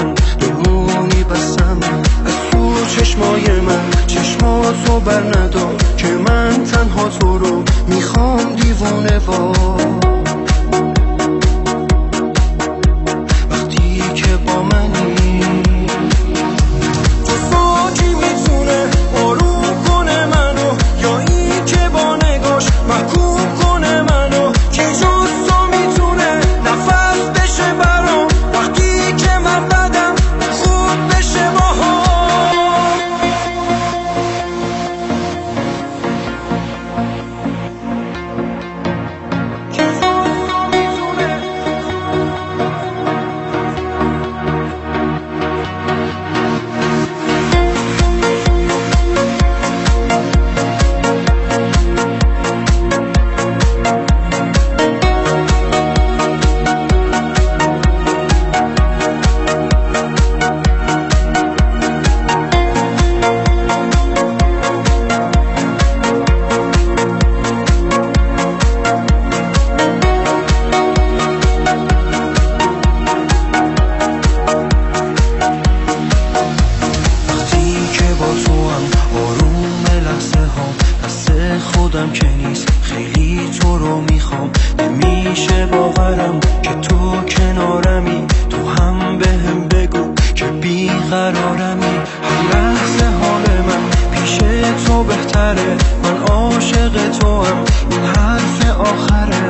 من رو میبستم از تو چشمای من. چشماتو بر ندار که من تنها تو رو میخوام دیوونه وار. وقتی که با منی تو ساکی میتونه آروم کنه منو، یا این که با نگاش محکوم کنه منو. که جز تو میتونه نفس بشه برام وقتی که من بدم خوب بشه باهام. خودم که نیست خیلی تو رو میخوام. نمیشه باورم که تو کنارمی. تو هم بهم بگو که بیقرارمی. هر لحظه حال من پیش تو بهتره. من عاشق تو هم، این حرف آخره.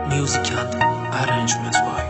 Music and arrangements by